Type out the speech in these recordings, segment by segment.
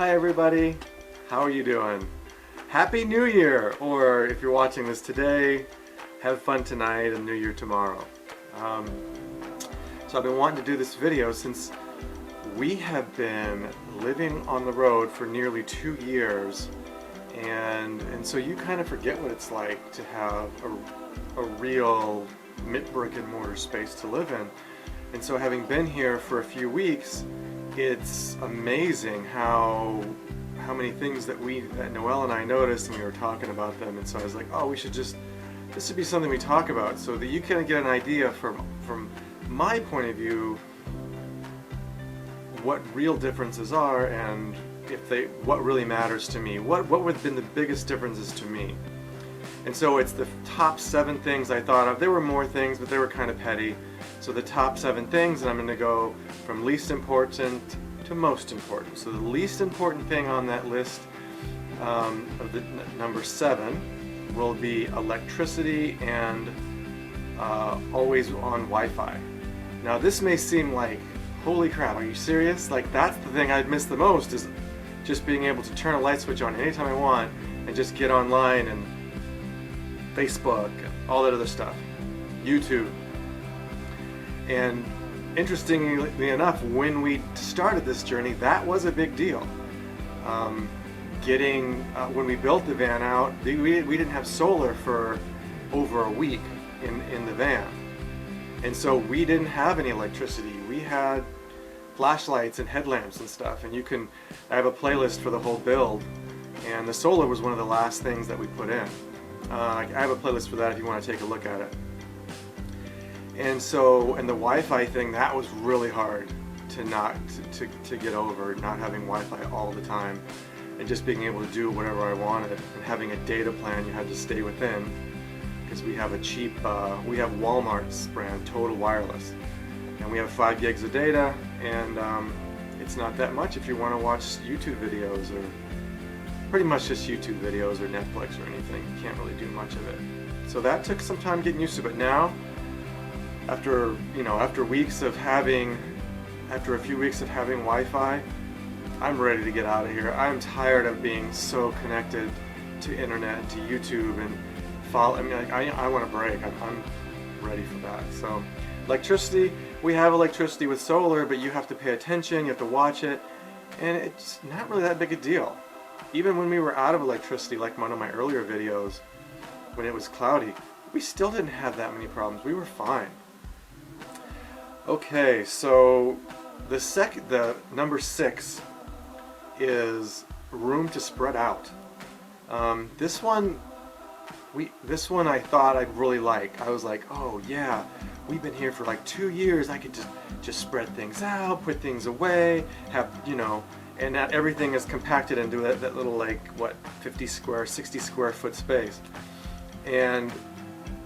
Hi everybody, how are you doing? Happy New Year! Or if you're watching this today, have fun tonight and New Year tomorrow. So I've been wanting to do this video since we have been living on the road for nearly 2 years, and so you kind of forget what it's like to have a real brick and mortar space to live in. And so having been here for a few weeks, it's amazing how many things that Noelle and I noticed, and we were talking about them, and so I was like, oh, this would be something we talk about so that you can get an idea from my point of view what real differences are and what really matters to me. What have been the biggest differences to me? And so it's the top 7 things I thought of. There were more things, but they were kind of petty. So the top 7 things, and I'm going to go from least important to most important. So the least important thing on that list of the number 7 will be electricity and always on Wi-Fi. Now this may seem like, holy crap, are you serious? Like, that's the thing I'd miss the most, is just being able to turn a light switch on anytime I want and just get online and Facebook and all that other stuff, YouTube. And interestingly enough, when we started this journey, that was a big deal. When we built the van out, we didn't have solar for over a week in the van. And so we didn't have any electricity. We had flashlights and headlamps and stuff, and I have a playlist for the whole build, and the solar was one of the last things that we put in. I have a playlist for that if you want to take a look at it. And the Wi-Fi thing, that was really hard to get over, not having Wi-Fi all the time and just being able to do whatever I wanted, and having a data plan you had to stay within, because we have a cheap, we have Walmart's brand, Total Wireless, and we have 5 gigs of data, and it's not that much if you want to watch YouTube videos, or pretty much just YouTube videos or Netflix or anything. You can't really do much of it. So that took some time getting used to, but now, after a few weeks of having Wi-Fi, I'm ready to get out of here. I'm tired of being so connected to internet, to YouTube, and I want a break. I'm ready for that. So electricity, we have electricity with solar, but you have to pay attention, you have to watch it, and it's not really that big a deal. Even when we were out of electricity, like one of my earlier videos, when it was cloudy, we still didn't have that many problems. We were fine. Okay, so the number 6 is room to spread out. This one I thought I'd really like. I was like, oh yeah, we've been here for like 2 years. I could just spread things out, put things away, and not everything is compacted into that little, like, what, 60 square foot space. And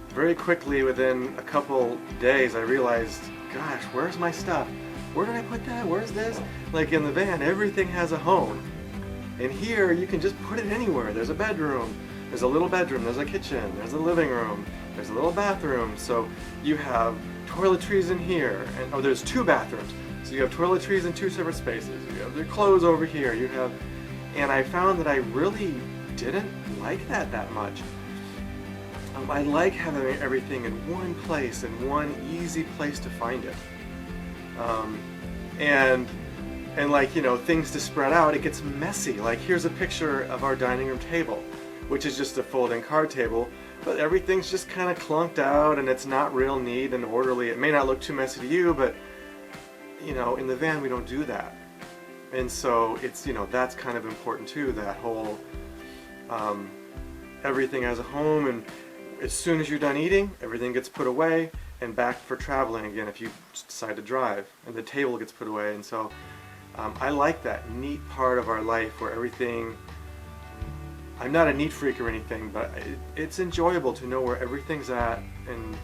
very quickly, within a couple days, I realized, gosh, where's my stuff? Where did I put that? Where's this? Like, in the van, everything has a home. And here, you can just put it anywhere. There's a bedroom, there's a little bedroom, there's a kitchen, there's a living room, there's a little bathroom. So you have toiletries in here, and there's 2 bathrooms. So you have toiletries in 2 separate spaces. You have your clothes over here. And I found that I really didn't like that much. I like having everything in one place and one easy place to find it. And like, things to spread out, it gets messy. Like, here's a picture of our dining room table, which is just a folding card table, but everything's just kind of clunked out, and it's not real neat and orderly. It may not look too messy to you, but in the van we don't do that. And so it's, that's kind of important too, that whole everything has a home, and as soon as you're done eating, everything gets put away and back for traveling again if you decide to drive, and the table gets put away. And so I like that neat part of our life where everything, I'm not a neat freak or anything, but it's enjoyable to know where everything's at and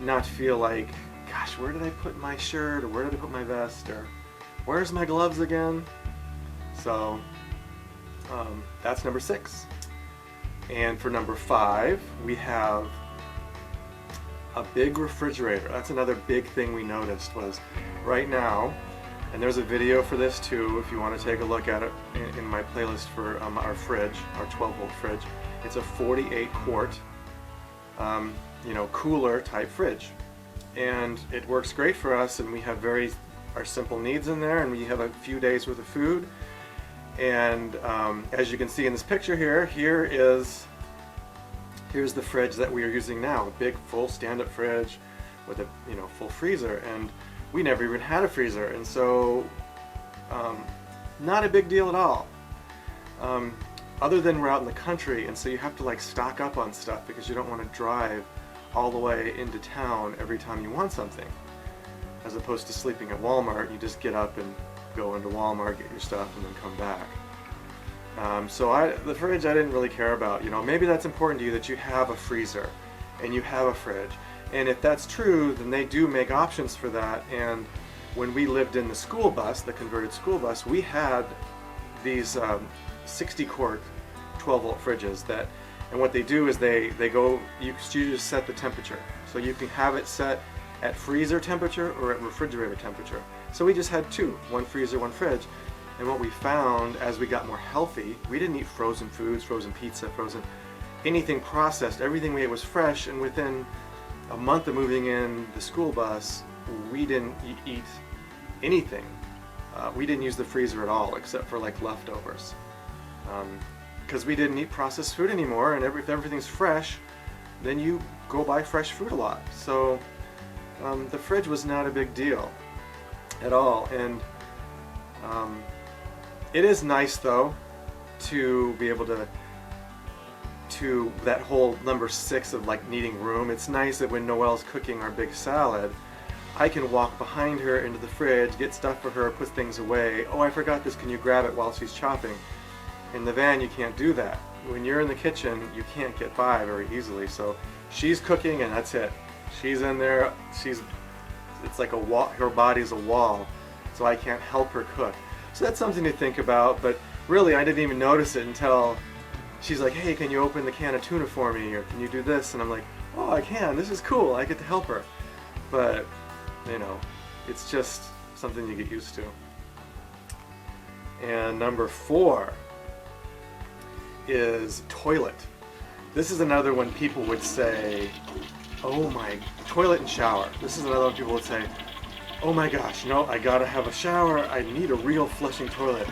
not feel like, gosh, where did I put my shirt, or where did I put my vest, or where's my gloves again? So that's number 6. And for number 5, we have a big refrigerator. That's another big thing we noticed, was right now And there's a video for this too if you want to take a look at it in my playlist for our fridge, our 12-volt fridge. It's a 48 quart, cooler type fridge. And it works great for us, and we have our simple needs in there, and we have a few days worth of food. And as you can see in this picture here's the fridge that we are using now, a big full stand-up fridge with a full freezer. And we never even had a freezer, and so not a big deal at all. Other than we're out in the country, and so you have to like stock up on stuff because you don't want to drive all the way into town every time you want something. As opposed to sleeping at Walmart, you just get up and go into Walmart, get your stuff, and then come back. The fridge I didn't really care about. Maybe that's important to you that you have a freezer and you have a fridge. And if that's true, then they do make options for that. And when we lived in the school bus, the converted school bus, we had these 60 quart 12-volt fridges and what they do is you just set the temperature. So you can have it set at freezer temperature or at refrigerator temperature. So we just had two, one freezer, one fridge. And what we found as we got more healthy, we didn't eat frozen foods, frozen pizza, anything processed. Everything we ate was fresh, and within a month of moving in the school bus, we didn't eat anything. We didn't use the freezer at all, except for like leftovers. Because we didn't eat processed food anymore, and if everything's fresh, then you go buy fresh food a lot. So the fridge was not a big deal at all. And it is nice though to be able to that whole number 6 of like needing room. It's nice that when Noelle's cooking our big salad, I can walk behind her into the fridge, get stuff for her, put things away. Oh, I forgot this, can you grab it while she's chopping? In the van you can't do that. When you're in the kitchen you can't get by very easily. So she's cooking and that's it. She's in there, it's like a wall, her body's a wall, so I can't help her cook. So that's something to think about, but really I didn't even notice it until she's like, hey, can you open the can of tuna for me, or can you do this? And I'm like, oh, I can, this is cool, I get to help her. But, it's just something you get used to. And number 4 is toilet. This is another one people would say, oh my, toilet and shower. This is another one people would say, oh my gosh, no, I gotta have a shower, I need a real flushing toilet.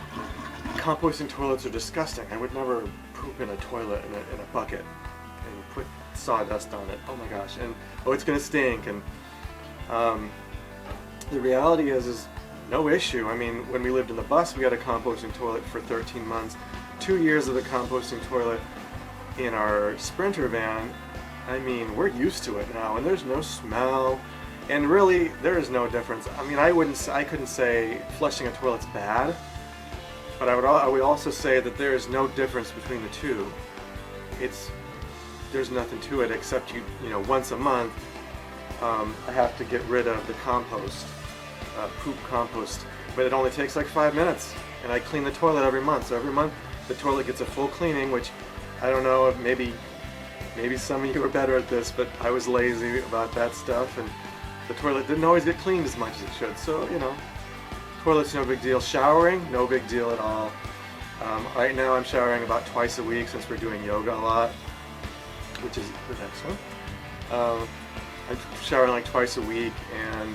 Composting toilets are disgusting. I would never poop in a toilet in a bucket and put sawdust on it. Oh my gosh, and oh, it's gonna stink. And the reality is no issue. I mean, when we lived in the bus, we had a composting toilet for 13 months. 2 years of the composting toilet in our Sprinter van. I mean, we're used to it now, and there's no smell, and really there is no difference. I mean, I couldn't say flushing a toilet's bad, but I would also say that there is no difference between the two. There's nothing to it except once a month I have to get rid of the compost, poop compost, but it only takes like 5 minutes, and I clean the toilet every month. So every month the toilet gets a full cleaning, which I don't know if maybe some of you are better at this, but I was lazy about that stuff, and the toilet didn't always get cleaned as much as it should. So toilet's no big deal. Showering, no big deal at all. Right now I'm showering about twice a week since we're doing yoga a lot, which is the next one. I'm showering like twice a week, and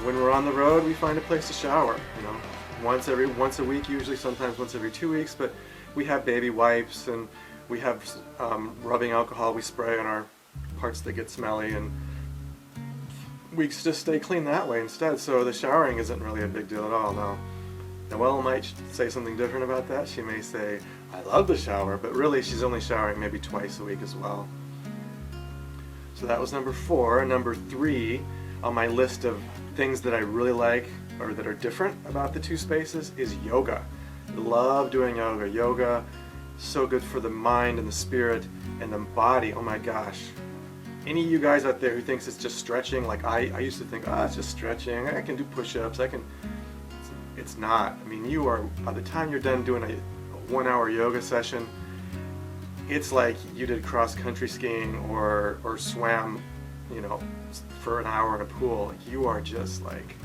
when we're on the road, we find a place to shower. Once a week usually, sometimes once every 2 weeks. But we have baby wipes, and we have rubbing alcohol we spray on our parts that get smelly, and we just stay clean that way instead. So the showering isn't really a big deal at all. Now, Noelle might say something different about that. She may say, I love the shower, but really she's only showering maybe twice a week as well. So that was number 4. And number 3 on my list of things that I really like or that are different about the 2 spaces is yoga. I love doing yoga. Yoga, so good for the mind and the spirit and the body. Oh my gosh. Any of you guys out there who thinks it's just stretching, like I used to think, it's just stretching, I can do push-ups, it's not. I mean, by the time you're done doing a 1-hour yoga session, it's like you did cross-country skiing or swam, for an hour in a pool. You are just like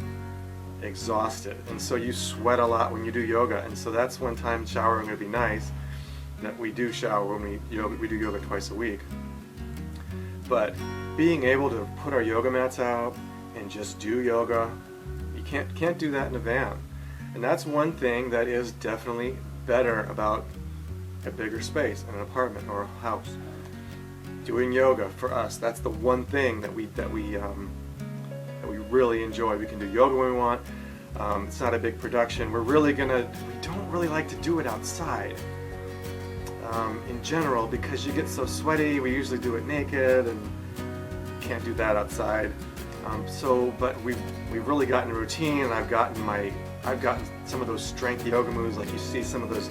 exhausted, and so you sweat a lot when you do yoga, and so that's one time showering would be nice, that we do shower when we do yoga twice a week. But being able to put our yoga mats out and just do yoga, you can't do that in a van. And that's one thing that is definitely better about a bigger space in an apartment or a house. Doing yoga for us, that's the one thing that we really enjoy. We can do yoga when we want. It's not a big production. We don't really like to do it outside in general, because you get so sweaty. We usually do it naked, and can't do that outside. But we've really gotten a routine, and I've gotten some of those strength yoga moves, like you see some of those,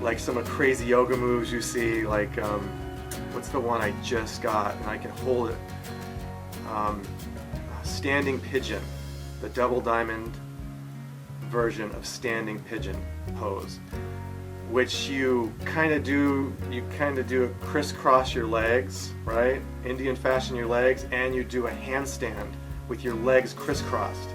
like some of crazy yoga moves you see, like what's the one I just got, and I can hold it, standing pigeon, the double diamond version of standing pigeon pose, which you kind of do a crisscross your legs, right? Indian fashion your legs, and you do a handstand with your legs crisscrossed.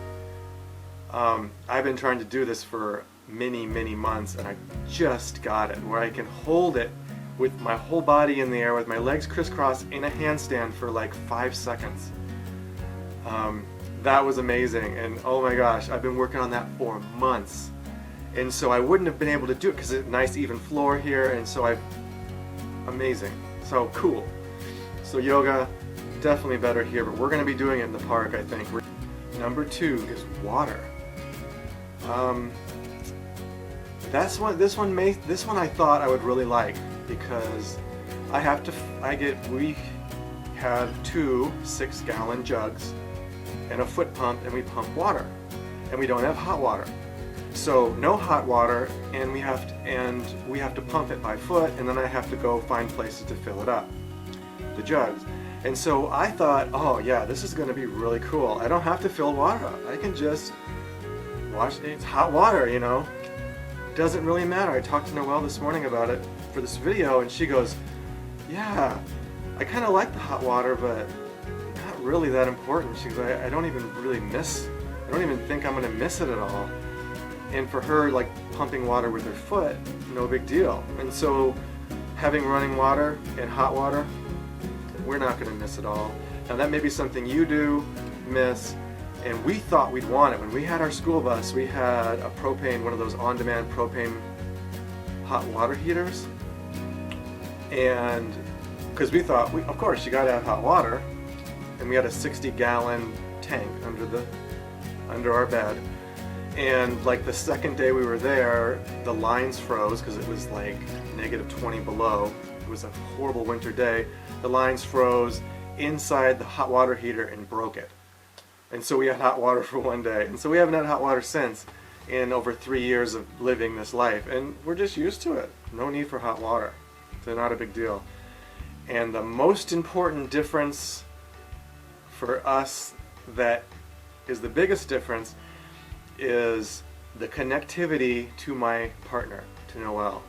I've been trying to do this for many months, and I just got it where I can hold it with my whole body in the air with my legs crisscrossed in a handstand for like 5 seconds. That was amazing, and oh my gosh, I've been working on that for months. And so I wouldn't have been able to do it because it's a nice even floor here, and so amazing. So cool. So yoga, definitely better here, but we're going to be doing it in the park, I think. Number 2 is water. This one I thought I would really like, because we had 2 6-gallon jugs and a foot pump, and we pump water, and we don't have hot water. So no hot water, and we have to pump it by foot, and then I have to go find places to fill it up, the jugs. And so I thought, oh yeah, this is going to be really cool. I don't have to fill water up. I can just wash it. It's hot water, you know. Doesn't really matter. I talked to Noelle this morning about it for this video, and she goes, yeah, I kind of like the hot water, but not really that important. She goes, I don't even think I'm going to miss it at all. And for her, like pumping water with her foot, no big deal. And so having running water and hot water, we're not going to miss it all. Now that may be something you do miss, and we thought we'd want it. When we had our school bus, we had a propane, one of those on-demand propane hot water heaters. And because we thought, of course, you got to have hot water. And we had a 60-gallon tank under our bed. And like the second day we were there, the lines froze because it was like -20 below. It was a horrible winter day. The lines froze inside the hot water heater and broke it. And so we had hot water for one day. And so we haven't had hot water since, in over 3 years of living this life. And we're just used to it. No need for hot water. So not a big deal. And the most important difference for us, that is the biggest difference, is the connectivity to my partner, to Noelle.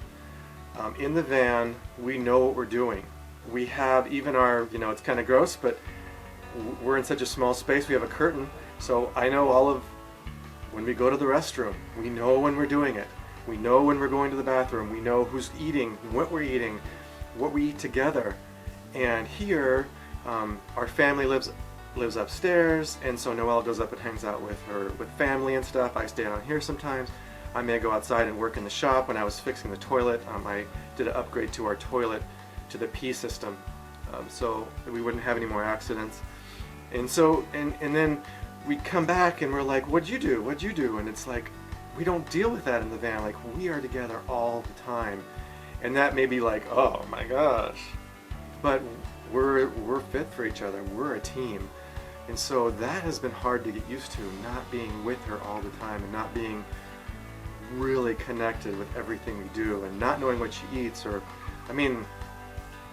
In the van, we know what we're doing. We have even our, it's kind of gross, but we're in such a small space, we have a curtain, so I know when we go to the restroom, we know when we're doing it. We know when we're going to the bathroom. We know who's eating, what we're eating, what we eat together. And here, our family lives upstairs, and so Noelle goes up and hangs out with family and stuff. I stay down here sometimes. I may go outside and work in the shop. When I was fixing the toilet, I did an upgrade to our toilet to the P system, so we wouldn't have any more accidents. And so, and then we come back and we're like, what'd you do? What'd you do? And it's like, we don't deal with that in the van. Like, we are together all the time. And that may be like, oh my gosh. But we're fit for each other. We're a team. And so that has been hard to get used to, not being with her all the time and not being really connected with everything we do and not knowing what she eats, or,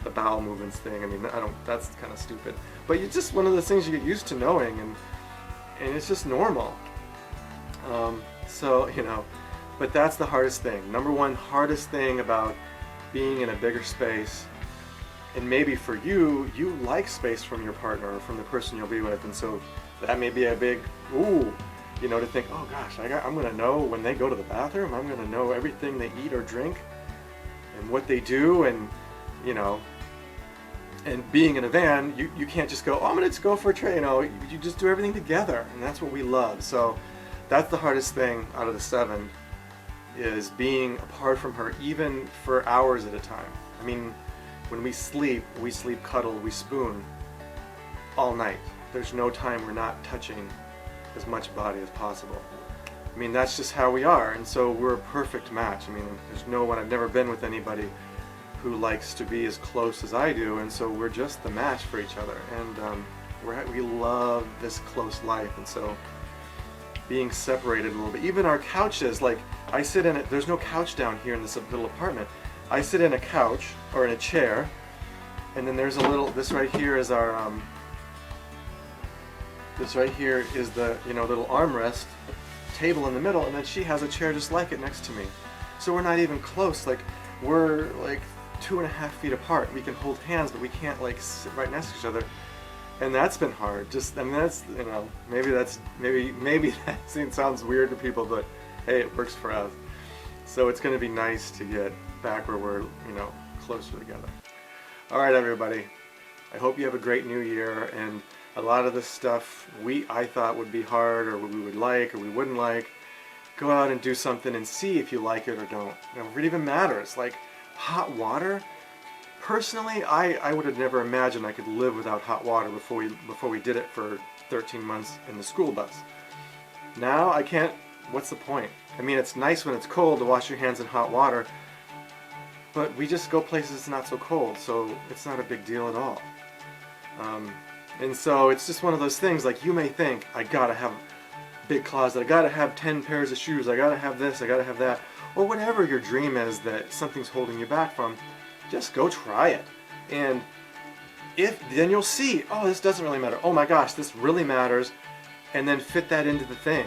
the bowel movements thing. That's kind of stupid. But it's just one of those things you get used to knowing, and it's just normal. But that's the hardest thing. Number one hardest thing about being in a bigger space, and maybe for you like space from your partner or from the person you'll be with, and so that may be a big, ooh, You know, to think, oh gosh, I'm going to know when they go to the bathroom. I'm going to know everything they eat or drink and what they do. And, you know, and being in a van, you can't just go, oh, I'm going to just go for a trip. You know, you just do everything together. And that's what we love. So that's the hardest thing out of the 7, is being apart from her, even for hours at a time. I mean, when we sleep cuddled, we spoon all night. There's no time we're not touching as much body as possible. I mean, that's just how we are, and so we're a perfect match. I mean, there's no one, I've never been with anybody who likes to be as close as I do, and so we're just the match for each other, and we love this close life. And so being separated a little bit, even our couches, like I sit in it, there's no couch down here in this little apartment. I sit in a couch or in a chair, and then there's a little, this right here is our this right here is the, you know, little armrest table in the middle, and then she has a chair just like it next to me. So we're not even close. Like, we're like 2.5 feet apart. We can hold hands, but we can't like sit right next to each other. And that's been hard. Just, I mean, that's, you know, maybe that sounds weird to people, but hey, it works for us. So it's going to be nice to get back where we're, you know, closer together. All right, everybody. I hope you have a great new year, and a lot of this stuff I thought would be hard, or we would like, or we wouldn't like. Go out and do something and see if you like it or don't. You know, if it even matters. Like hot water. Personally, I would have never imagined I could live without hot water before we did it for 13 months in the school bus. Now I can't. What's the point? I mean, it's nice when it's cold to wash your hands in hot water, but we just go places it's not so cold, so it's not a big deal at all. And so it's just one of those things, like you may think, I gotta have a big closet, I gotta have 10 pairs of shoes, I gotta have this, I gotta have that, or whatever your dream is that something's holding you back from, just go try it. And then you'll see, oh, this doesn't really matter, oh my gosh, this really matters, and then fit that into the thing.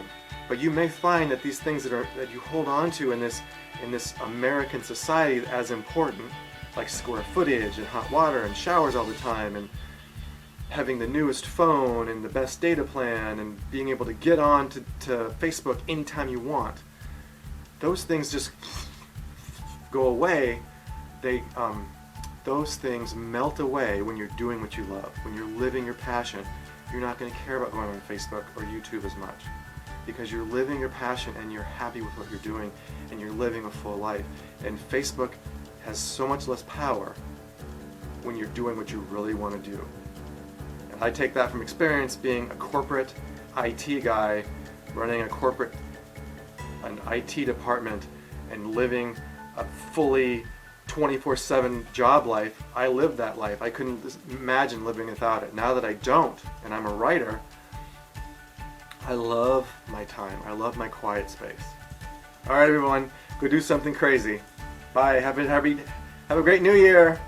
But you may find that these things that you hold on to in this American society as important, like square footage and hot water and showers all the time, and having the newest phone and the best data plan and being able to get on to Facebook anytime you want. Those things just go away. Those things melt away when you're doing what you love. When you're living your passion, you're not going to care about going on Facebook or YouTube as much, because you're living your passion and you're happy with what you're doing and you're living a full life. And Facebook has so much less power when you're doing what you really want to do. I take that from experience, being a corporate IT guy, running an IT department, and living a fully 24/7 job life. I lived that life. I couldn't imagine living without it. Now that I don't, and I'm a writer, I love my time. I love my quiet space. All right, everyone, go do something crazy. Bye. Have a great new year.